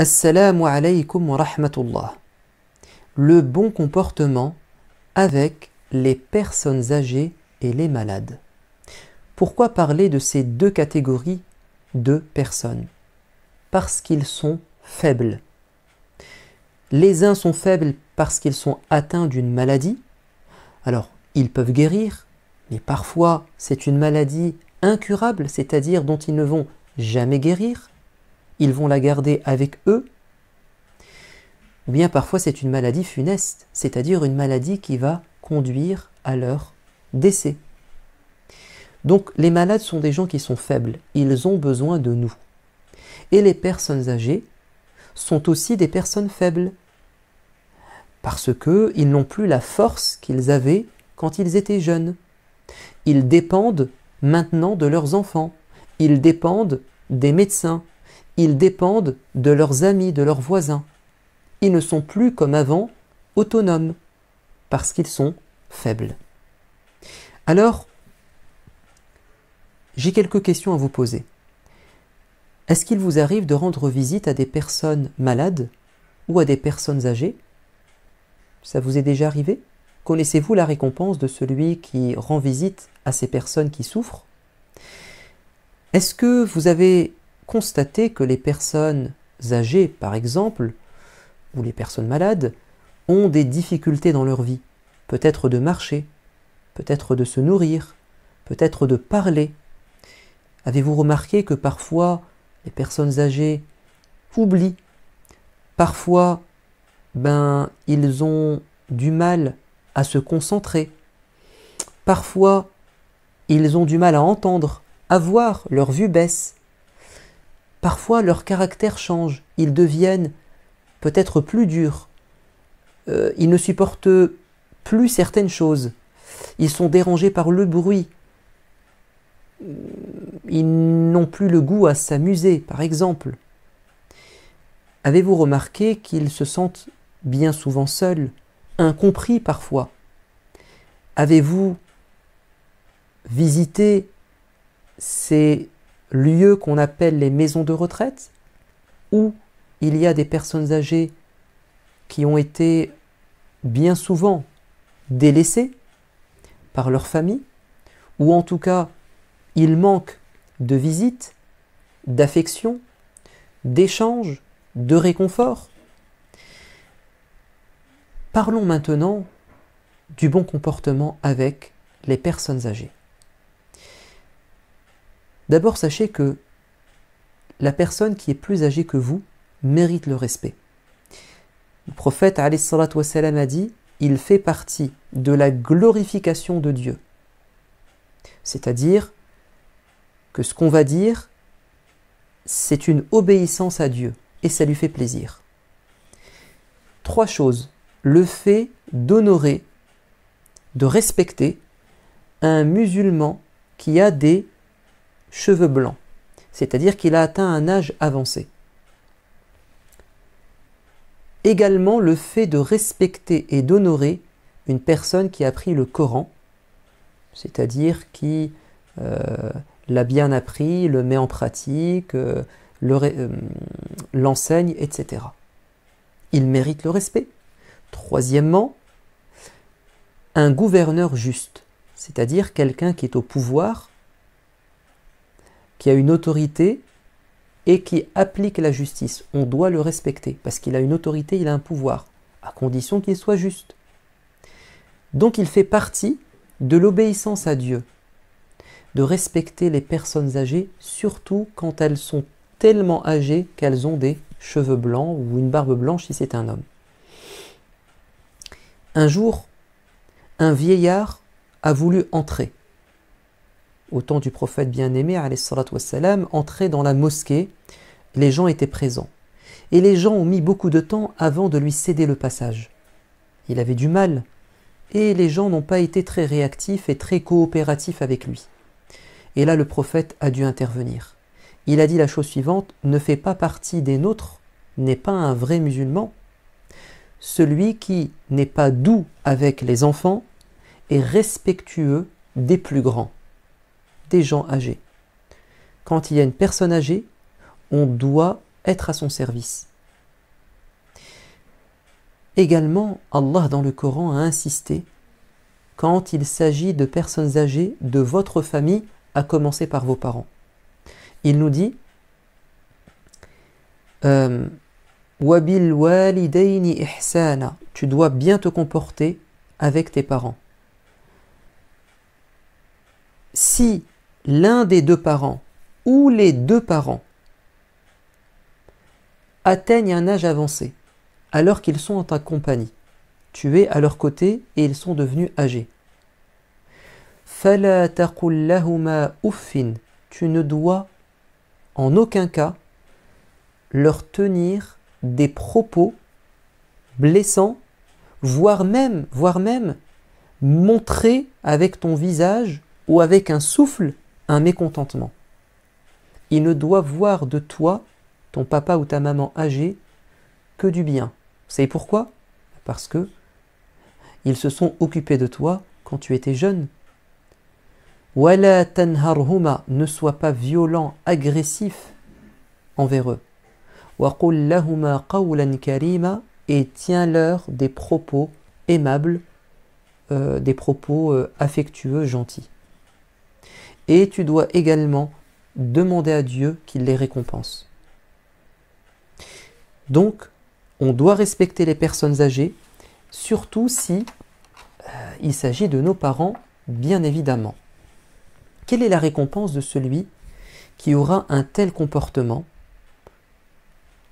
Assalamu alaykum wa rahmatullah. Le bon comportement avec les personnes âgées et les malades. Pourquoi parler de ces deux catégories de personnes? Parce qu'ils sont faibles. Les uns sont faibles parce qu'ils sont atteints d'une maladie. Alors, ils peuvent guérir, mais parfois c'est une maladie incurable, c'est-à-dire dont ils ne vont jamais guérir. Ils vont la garder avec eux. Ou bien parfois c'est une maladie funeste, c'est-à-dire une maladie qui va conduire à leur décès. Donc les malades sont des gens qui sont faibles, ils ont besoin de nous. Et les personnes âgées sont aussi des personnes faibles, parce qu'ils n'ont plus la force qu'ils avaient quand ils étaient jeunes. Ils dépendent maintenant de leurs enfants, ils dépendent des médecins, ils dépendent de leurs amis, de leurs voisins. Ils ne sont plus comme avant autonomes, parce qu'ils sont faibles. Alors, j'ai quelques questions à vous poser. Est-ce qu'il vous arrive de rendre visite à des personnes malades ou à des personnes âgées? Ça vous est déjà arrivé? Connaissez-vous la récompense de celui qui rend visite à ces personnes qui souffrent? Est-ce que vous avez constaté que les personnes âgées, par exemple, ou les personnes malades, ont des difficultés dans leur vie? Peut-être de marcher, peut-être de se nourrir, peut-être de parler. Avez-vous remarqué que parfois les personnes âgées oublient? Parfois, ils ont du mal à se concentrer. Parfois, ils ont du mal à entendre, à voir, leur vue baisse. Parfois, leur caractère change, ils deviennent peut-être plus durs. Ils ne supportent plus certaines choses. Ils sont dérangés par le bruit. Ils n'ont plus le goût à s'amuser, par exemple. Avez-vous remarqué qu'ils se sentent bien souvent seuls, incompris parfois? Avez-vous visité ces lieux qu'on appelle les maisons de retraite, où il y a des personnes âgées qui ont été bien souvent délaissées par leur famille, ou en tout cas, il manque de visites, d'affection, d'échanges, de réconfort? Parlons maintenant du bon comportement avec les personnes âgées. D'abord, sachez que la personne qui est plus âgée que vous mérite le respect. Le prophète alayhi salatu wassalam a dit: il fait partie de la glorification de Dieu. C'est-à-dire que ce qu'on va dire, c'est une obéissance à Dieu et ça lui fait plaisir. Trois choses. Le fait d'honorer, de respecter un musulman qui a des cheveux blancs, c'est-à-dire qu'il a atteint un âge avancé. Également le fait de respecter et d'honorer une personne qui a appris le Coran, c'est-à-dire qui l'a bien appris, le met en pratique, l'enseigne, etc. Il mérite le respect. Troisièmement, un gouverneur juste, c'est-à-dire quelqu'un qui est au pouvoir, qui a une autorité et qui applique la justice. On doit le respecter parce qu'il a une autorité, il a un pouvoir, à condition qu'il soit juste. Donc il fait partie de l'obéissance à Dieu, de respecter les personnes âgées, surtout quand elles sont tellement âgées qu'elles ont des cheveux blancs ou une barbe blanche si c'est un homme. Un jour, un vieillard a voulu entrer. Au temps du prophète bien-aimé, alayhi salatu wassalam, entrer dans la mosquée, les gens étaient présents. Et les gens ont mis beaucoup de temps avant de lui céder le passage. Il avait du mal, et les gens n'ont pas été très réactifs et très coopératifs avec lui. Et là, le prophète a dû intervenir. Il a dit la chose suivante: ne fait pas partie des nôtres, n'est pas un vrai musulman, celui qui n'est pas doux avec les enfants et respectueux des plus grands, des gens âgés. Quand il y a une personne âgée, on doit être à son service. Également, Allah dans le Coran a insisté quand il s'agit de personnes âgées de votre famille, à commencer par vos parents. Il nous dit Wabil walidayni ihsana, tu dois bien te comporter avec tes parents. Si l'un des deux parents ou les deux parents atteignent un âge avancé, alors qu'ils sont en ta compagnie, tu es à leur côté et ils sont devenus âgés. Fala taqul lahuma uffin, tu ne dois en aucun cas leur tenir des propos blessants, voire même montrer avec ton visage ou avec un souffle un mécontentement. Ils ne doivent voir de toi, ton papa ou ta maman âgée, que du bien. Vous savez pourquoi? Parce que ils se sont occupés de toi quand tu étais jeune. Wala tanharhuma, ne sois pas violent, agressif envers eux. Wa qul lahuma qawlan karima, et tiens-leur des propos aimables, des propos affectueux, gentils. Et tu dois également demander à Dieu qu'il les récompense. Donc, on doit respecter les personnes âgées, surtout si il s'agit de nos parents, bien évidemment. Quelle est la récompense de celui qui aura un tel comportement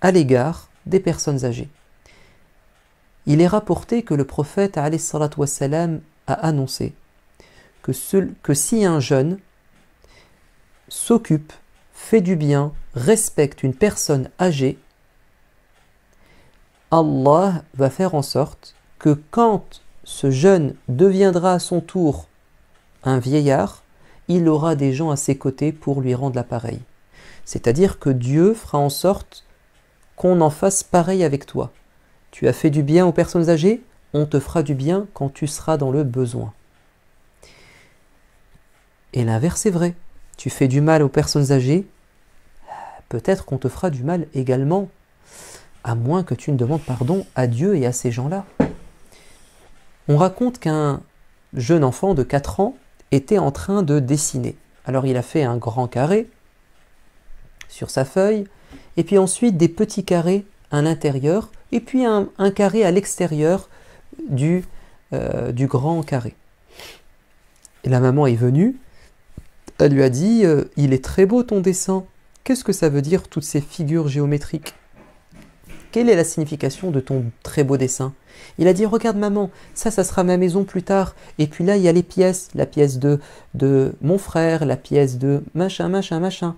à l'égard des personnes âgées? Il est rapporté que le prophète alayhi salatu wassalam a annoncé que si un jeune s'occupe, fait du bien, respecte une personne âgée, Allah va faire en sorte que quand ce jeune deviendra à son tour un vieillard, il aura des gens à ses côtés pour lui rendre l'appareil. C'est-à-dire que Dieu fera en sorte qu'on en fasse pareil avec toi. Tu as fait du bien aux personnes âgées, on te fera du bien quand tu seras dans le besoin. Et l'inverse est vrai. Tu fais du mal aux personnes âgées, peut-être qu'on te fera du mal également, à moins que tu ne demandes pardon à Dieu et à ces gens-là. On raconte qu'un jeune enfant de 4 ans était en train de dessiner. Alors il a fait un grand carré sur sa feuille, et puis ensuite des petits carrés à l'intérieur, et puis un carré à l'extérieur du grand carré. Et la maman est venue, elle lui a dit « Il est très beau ton dessin, qu'est-ce que ça veut dire toutes ces figures géométriques ? Quelle est la signification de ton très beau dessin ?» Il a dit « Regarde maman, ça sera ma maison plus tard, et puis là il y a les pièces, la pièce de mon frère, la pièce de machin, machin, machin. »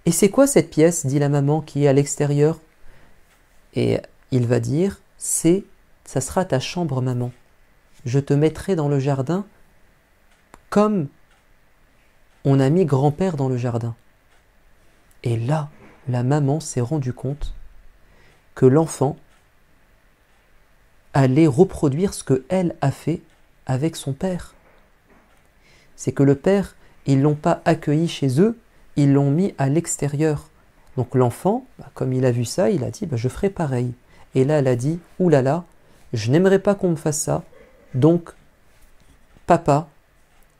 « Et c'est quoi cette pièce ?» dit la maman qui est à l'extérieur. Et il va dire « ça sera ta chambre maman. Je te mettrai dans le jardin comme on a mis grand-père dans le jardin. » Et là, la maman s'est rendue compte que l'enfant allait reproduire ce qu'elle a fait avec son père. C'est que le père, ils ne l'ont pas accueilli chez eux, ils l'ont mis à l'extérieur. Donc l'enfant, comme il a vu ça, il a dit je ferai pareil. Et là, elle a dit « Ouh là là, je n'aimerais pas qu'on me fasse ça, donc papa,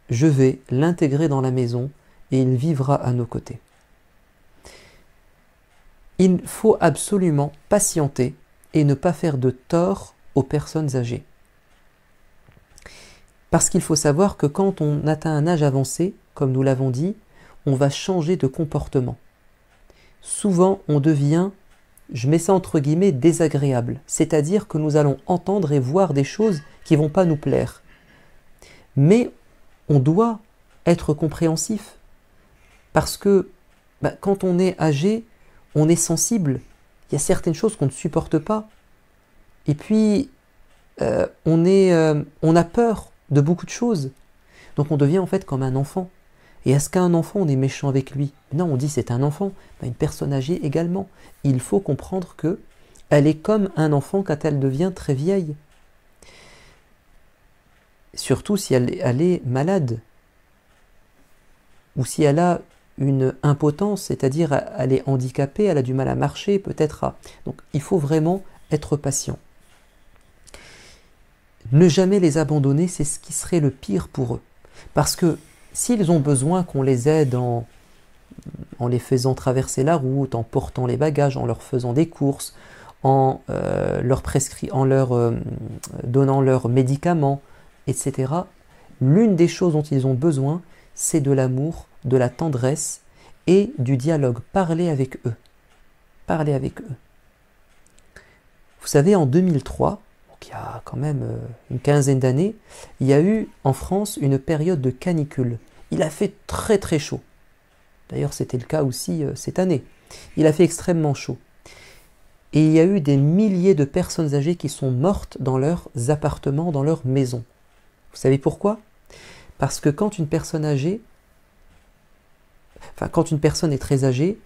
je vais l'intégrer dans la maison et il vivra à nos côtés. » Il faut absolument patienter et ne pas faire de tort aux personnes âgées. Parce qu'il faut savoir que quand on atteint un âge avancé, comme nous l'avons dit, on va changer de comportement. Souvent, on devient, je mets ça entre guillemets, désagréable. C'est-à-dire que nous allons entendre et voir des choses qui ne vont pas nous plaire. Mais on doit être compréhensif. Parce que quand on est âgé, on est sensible. Il y a certaines choses qu'on ne supporte pas. Et puis, on a peur de beaucoup de choses. Donc on devient en fait comme un enfant. Et est-ce qu'un enfant, on est méchant avec lui? Non, on dit c'est un enfant. Une personne âgée également. Il faut comprendre que elle est comme un enfant quand elle devient très vieille. Surtout si elle est malade. Ou si elle a une impotence, c'est-à-dire elle est handicapée, elle a du mal à marcher, peut-être. Donc il faut vraiment être patient. ne jamais les abandonner, c'est ce qui serait le pire pour eux. Parce que s'ils ont besoin qu'on les aide en les faisant traverser la route, en portant les bagages, en leur faisant des courses, en leur donnant leurs médicaments, etc., l'une des choses dont ils ont besoin, c'est de l'amour, de la tendresse et du dialogue. Parlez avec eux. Parlez avec eux. Vous savez, en 2003, donc il y a quand même une quinzaine d'années, il y a eu en France une période de canicule. Il a fait très très chaud. D'ailleurs, c'était le cas aussi cette année. Il a fait extrêmement chaud. Et il y a eu des milliers de personnes âgées qui sont mortes dans leurs appartements, dans leurs maisons. Vous savez pourquoi? Parce que quand une personne est très âgée,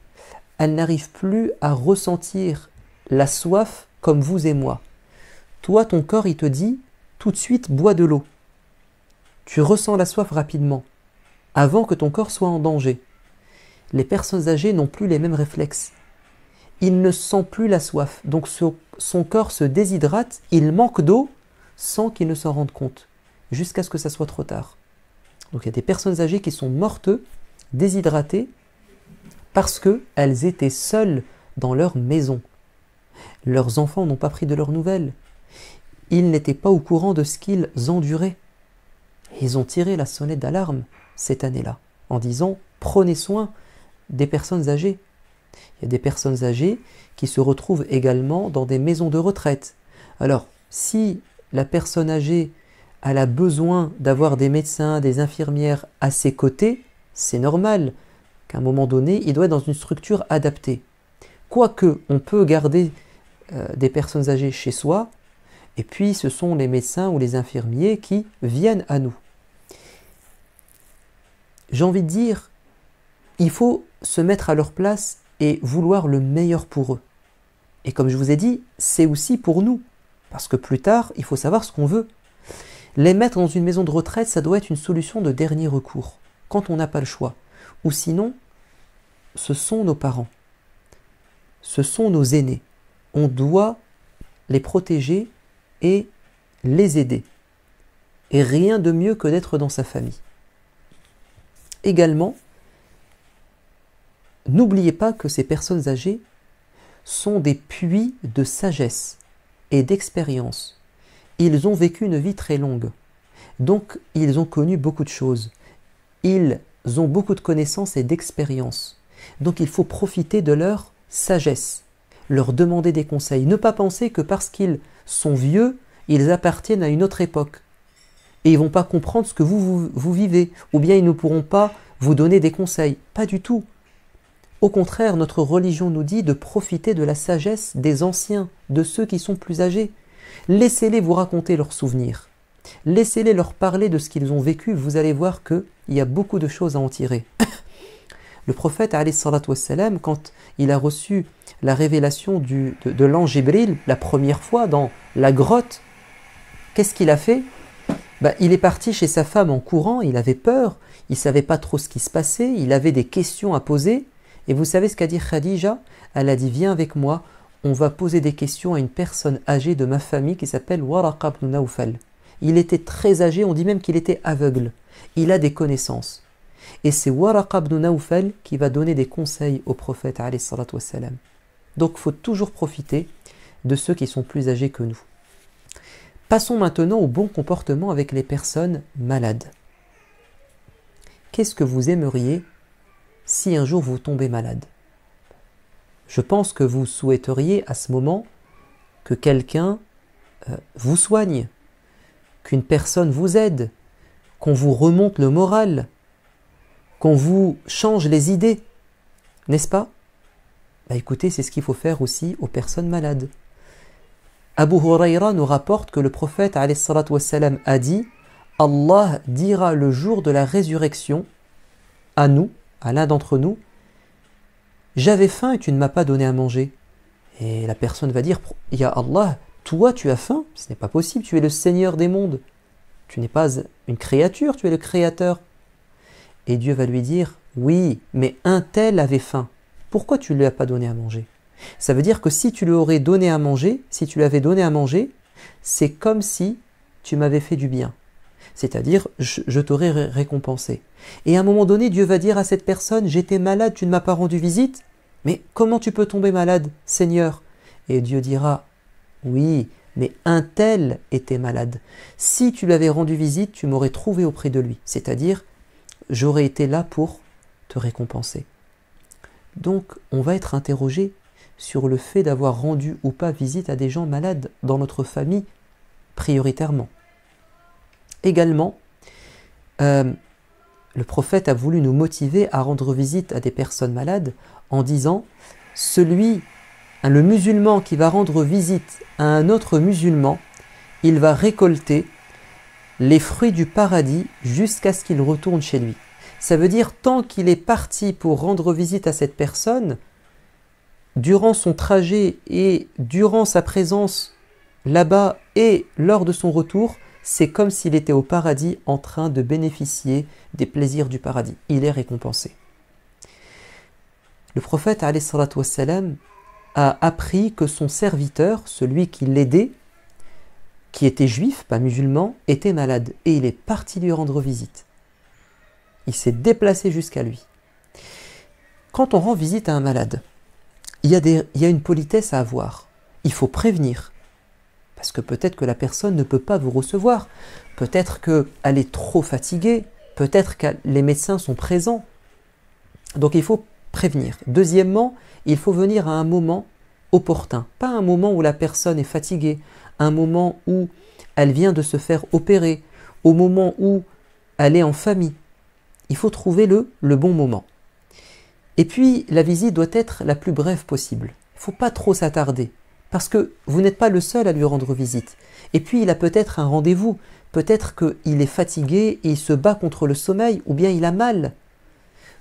elle n'arrive plus à ressentir la soif comme vous et moi. Toi, ton corps, il te dit tout de suite, bois de l'eau. Tu ressens la soif rapidement, avant que ton corps soit en danger. Les personnes âgées n'ont plus les mêmes réflexes. Il ne sent plus la soif, donc son corps se déshydrate, il manque d'eau sans qu'il ne s'en rende compte, jusqu'à ce que ça soit trop tard. Donc il y a des personnes âgées qui sont mortes, déshydratées, parce qu'elles étaient seules dans leur maison. Leurs enfants n'ont pas pris de leurs nouvelles. Ils n'étaient pas au courant de ce qu'ils enduraient. Et ils ont tiré la sonnette d'alarme cette année-là, en disant « Prenez soin des personnes âgées ». Il y a des personnes âgées qui se retrouvent également dans des maisons de retraite. Alors, si la personne âgée elle a besoin d'avoir des médecins, des infirmières à ses côtés, c'est normal qu'à un moment donné, il doit être dans une structure adaptée. Quoique, on peut garder des personnes âgées chez soi, et puis ce sont les médecins ou les infirmiers qui viennent à nous. J'ai envie de dire, il faut se mettre à leur place et vouloir le meilleur pour eux. Et comme je vous ai dit, c'est aussi pour nous, parce que plus tard, il faut savoir ce qu'on veut. Les mettre dans une maison de retraite, ça doit être une solution de dernier recours, quand on n'a pas le choix. Ou sinon, ce sont nos parents, ce sont nos aînés. On doit les protéger et les aider. Et rien de mieux que d'être dans sa famille. Également, n'oubliez pas que ces personnes âgées sont des puits de sagesse et d'expérience. Ils ont vécu une vie très longue, donc ils ont connu beaucoup de choses. Ils ont beaucoup de connaissances et d'expérience. Donc il faut profiter de leur sagesse, leur demander des conseils. Ne pas penser que parce qu'ils sont vieux, ils appartiennent à une autre époque. Et ils ne vont pas comprendre ce que vous vivez, ou bien ils ne pourront pas vous donner des conseils. Pas du tout. Au contraire, notre religion nous dit de profiter de la sagesse des anciens, de ceux qui sont plus âgés. Laissez-les vous raconter leurs souvenirs. Laissez-les leur parler de ce qu'ils ont vécu. Vous allez voir qu'il y a beaucoup de choses à en tirer. Le prophète, alayhi salatu wassalam, quand il a reçu la révélation de l'ange Jibril, la première fois dans la grotte, qu'est-ce qu'il a fait? Il est parti chez sa femme en courant, il avait peur, il ne savait pas trop ce qui se passait, il avait des questions à poser. Et vous savez ce qu'a dit Khadija? Elle a dit, viens avec moi, on va poser des questions à une personne âgée de ma famille qui s'appelle Waraqa ibn Nawfal. Il était très âgé, on dit même qu'il était aveugle. Il a des connaissances. Et c'est Waraqa ibn Nawfal qui va donner des conseils au prophète alayhi salatu wassalam. Donc il faut toujours profiter de ceux qui sont plus âgés que nous. Passons maintenant au bon comportement avec les personnes malades. Qu'est-ce que vous aimeriez si un jour vous tombez malade? Je pense que vous souhaiteriez à ce moment que quelqu'un vous soigne, qu'une personne vous aide, qu'on vous remonte le moral, qu'on vous change les idées, n'est-ce pas? Écoutez, c'est ce qu'il faut faire aussi aux personnes malades. Abu Huraira nous rapporte que le prophète alayhi salatu wassalam a dit « Allah dira le jour de la résurrection à nous, à l'un d'entre nous, j'avais faim et tu ne m'as pas donné à manger. » Et la personne va dire « Ya Allah, toi tu as faim? Ce n'est pas possible, tu es le Seigneur des mondes. Tu n'es pas une créature, tu es le Créateur. » Et Dieu va lui dire « Oui, mais un tel avait faim. Pourquoi tu ne lui as pas donné à manger ?» Ça veut dire que si tu lui aurais donné à manger, si tu lui avais donné à manger, c'est comme si tu m'avais fait du bien. C'est-à-dire, je t'aurais récompensé. Et à un moment donné, Dieu va dire à cette personne, j'étais malade, tu ne m'as pas rendu visite. Mais comment tu peux tomber malade, Seigneur? Et Dieu dira, oui, mais un tel était malade. Si tu lui avais rendu visite, tu m'aurais trouvé auprès de lui. C'est-à-dire, j'aurais été là pour te récompenser. Donc, on va être interrogé sur le fait d'avoir rendu ou pas visite à des gens malades dans notre famille, prioritairement. Également, le prophète a voulu nous motiver à rendre visite à des personnes malades en disant « le musulman qui va rendre visite à un autre musulman, il va récolter les fruits du paradis jusqu'à ce qu'il retourne chez lui. » Ça veut dire tant qu'il est parti pour rendre visite à cette personne, durant son trajet et durant sa présence là-bas et lors de son retour, c'est comme s'il était au paradis en train de bénéficier des plaisirs du paradis. Il est récompensé. Le prophète alayhi salatu wassalam, a appris que son serviteur, celui qui l'aidait, qui était juif, pas musulman, était malade et il est parti lui rendre visite. Il s'est déplacé jusqu'à lui. Quand on rend visite à un malade, il y a une politesse à avoir. Il faut prévenir. Parce que peut-être que la personne ne peut pas vous recevoir. Peut-être qu'elle est trop fatiguée. Peut-être que les médecins sont présents. Donc il faut prévenir. Deuxièmement, il faut venir à un moment opportun. Pas un moment où la personne est fatiguée. Un moment où elle vient de se faire opérer. Au moment où elle est en famille. Il faut trouver le bon moment. Et puis, la visite doit être la plus brève possible. Il ne faut pas trop s'attarder, parce que vous n'êtes pas le seul à lui rendre visite. Et puis, il a peut-être un rendez-vous. Peut-être qu'il est fatigué et il se bat contre le sommeil, ou bien il a mal.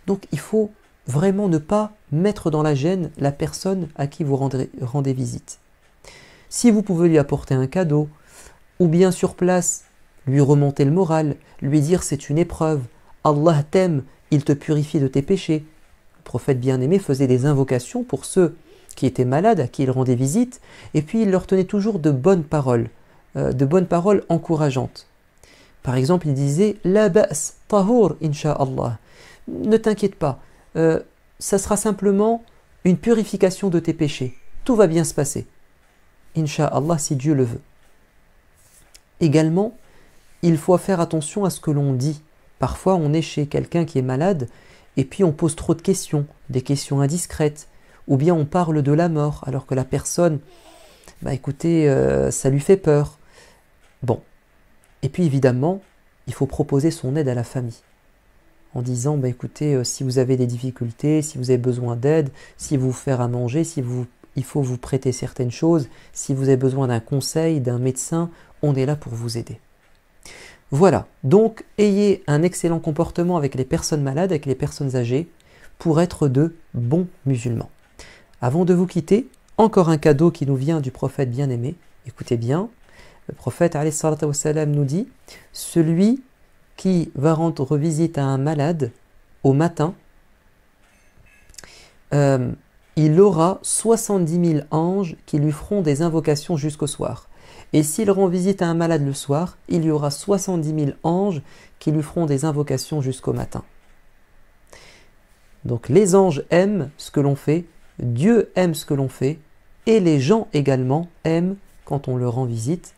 Donc, il faut vraiment ne pas mettre dans la gêne la personne à qui vous rendez visite. Si vous pouvez lui apporter un cadeau, ou bien sur place, lui remonter le moral, lui dire c'est une épreuve, Allah t'aime, il te purifie de tes péchés. Le prophète bien-aimé faisait des invocations pour ceux qui étaient malades, à qui il rendait visite, et puis il leur tenait toujours de bonnes paroles encourageantes. Par exemple, il disait « La ba's tahour, insha'Allah » ne t'inquiète pas, ça sera simplement une purification de tes péchés. Tout va bien se passer. Insha'Allah, si Dieu le veut. Également, il faut faire attention à ce que l'on dit. Parfois, on est chez quelqu'un qui est malade et puis on pose trop de questions, des questions indiscrètes, ou bien on parle de la mort alors que la personne, écoutez, ça lui fait peur. Bon. Et puis évidemment, il faut proposer son aide à la famille en disant, écoutez, si vous avez des difficultés, si vous avez besoin d'aide, si vous faire à manger, il faut vous prêter certaines choses, si vous avez besoin d'un conseil, d'un médecin, on est là pour vous aider. Voilà, donc ayez un excellent comportement avec les personnes malades, avec les personnes âgées, pour être de bons musulmans. Avant de vous quitter, encore un cadeau qui nous vient du prophète bien-aimé. Écoutez bien, le prophète alayhi salatu wassalam nous dit « Celui qui va rendre visite à un malade au matin, il aura 70 000 anges qui lui feront des invocations jusqu'au soir. Et s'il rend visite à un malade le soir, il y aura 70 000 anges qui lui feront des invocations jusqu'au matin. » Donc les anges aiment ce que l'on fait, Dieu aime ce que l'on fait, et les gens également aiment quand on leur rend visite.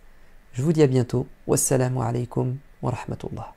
Je vous dis à bientôt. Wassalamu alaikum wa rahmatullah.